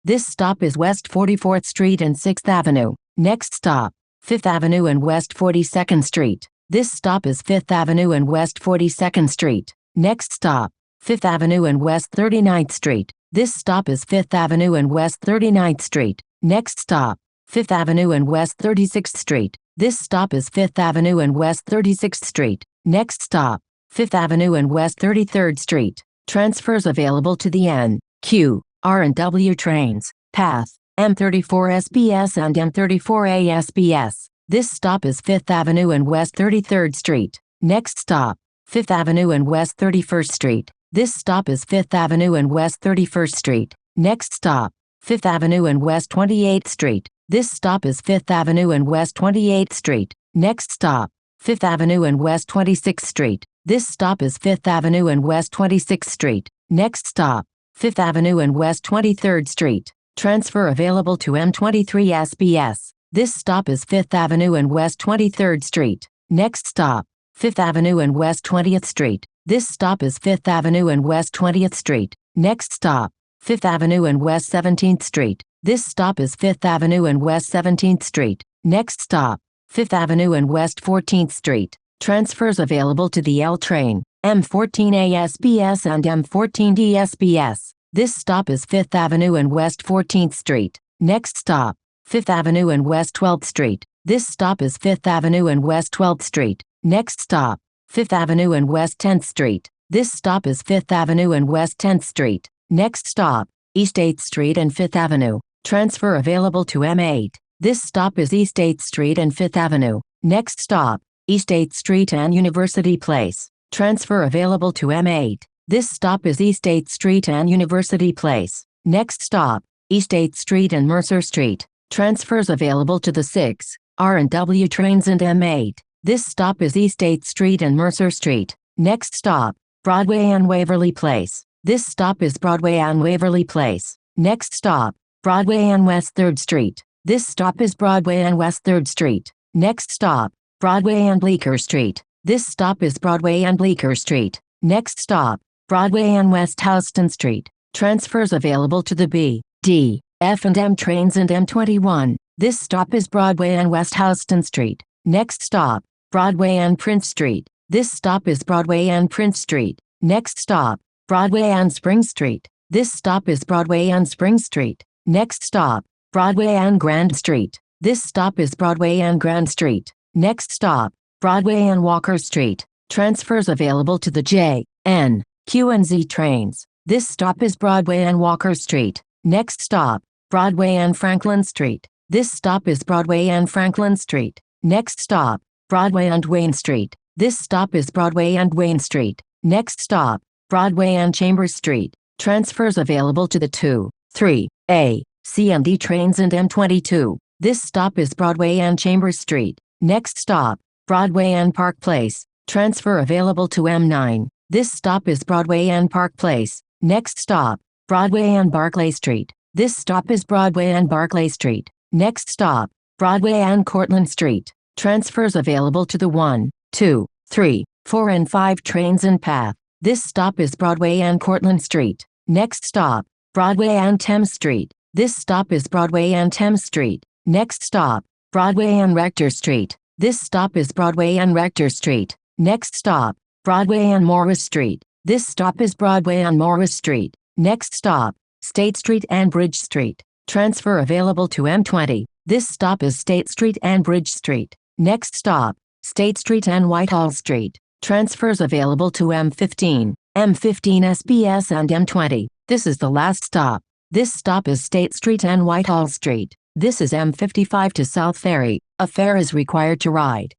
This stop is West 44th Street and 6th Avenue. Next stop, 5th Avenue and West 42nd Street. This stop is 5th Avenue and West 42nd Street. Next stop, 5th Avenue and West 39th Street. This stop is 5th Avenue and West 39th Street. Next stop, 5th Avenue and West 36th Street. This stop is 5th Avenue and West 36th Street. Next stop, 5th Avenue and West 33rd Street. Transfers available to the N, Q, R and W trains. Path, M34 SBS and M34A SBS. This stop is 5th Avenue and West 33rd Street. Next stop, 5th Avenue and West 31st Street. This stop is 5th Avenue and West 31st Street. Next stop, 5th Avenue and West 28th Street. This stop is 5th Avenue and West 28th Street. Next stop, 5th Avenue and West 26th Street. This stop is 5th Avenue and West 26th Street. Next stop, 5th Avenue and West 23rd Street. Transfer available to M23 SBS. This stop is 5th Avenue and West 23rd Street. Next stop, 5th Avenue and West 20th Street. This stop is 5th Avenue and West 20th Street. Next stop, 5th Avenue and West 17th Street. This stop is 5th Avenue and West 17th Street. Next stop, 5th Avenue and West 14th Street. Transfers available to the L train, M14A SBS and M14D SBS. This stop is 5th Avenue and West 14th Street. Next stop, 5th Avenue and West 12th Street. This stop is 5th Avenue and West 12th Street. Next stop, 5th Avenue and West 10th Street. This stop is 5th Avenue and West 10th Street. Next stop, East 8th Street and 5th Avenue. Transfer available to M8. This stop is East 8th Street and 5th Avenue. Next stop, East 8th Street and University Place. Transfer available to M8. This stop is East 8th Street and University Place. Next stop, East 8th Street and Mercer Street. Transfers available to the 6, R and W trains and M8. This stop is East 8th Street and Mercer Street. Next stop, Broadway and Waverly Place. This stop is Broadway and Waverly Place. Next stop, Broadway and West 3rd Street. This stop is Broadway and West 3rd Street. Next stop, Broadway and Bleecker Street. This stop is Broadway and Bleecker Street. Next stop, Broadway and West Houston Street. Transfers available to the B, D, F and M trains and M21. This stop is Broadway and West Houston Street. Next stop, Broadway and Prince Street. This stop is Broadway and Prince Street. Next stop, Broadway and Spring Street. This stop is Broadway and Spring Street. Next stop, Broadway and Grand Street. This stop is Broadway and Grand Street. Next stop, Broadway and Walker Street. Transfers available to the J, N, Q and Z trains. This stop is Broadway and Walker Street. Next stop, Broadway and Franklin Street. This stop is Broadway and Franklin Street. Next stop, Broadway and Wayne Street. This stop is Broadway and Wayne Street. Next stop, Broadway and Chambers Street. Transfers available to the 2, 3, A, C and D trains and M22. This stop is Broadway and Chambers Street. Next stop, Broadway and Park Place. Transfer available to M9. This stop is Broadway and Park Place. Next stop, Broadway and Barclay Street. This stop is Broadway and Barclay Street. Next stop, Broadway and Cortlandt Street. Transfers available to the 1, 2, 3, 4 and 5 trains and path. This stop is Broadway and Cortlandt Street. Next stop, Broadway and Thames Street. This stop is Broadway and Thames Street. Next stop, Broadway and Rector Street. This stop is Broadway and Rector Street. Next stop, Broadway and Morris Street. This stop is Broadway and Morris Street. Next stop, State Street and Bridge Street. Transfer available to M20. This stop is State Street and Bridge Street. Next stop, State Street and Whitehall Street. Transfers available to M15, M15 SBS and M20. This is the last stop. This stop is State Street and Whitehall Street. This is M55 to South Ferry. A fare is required to ride.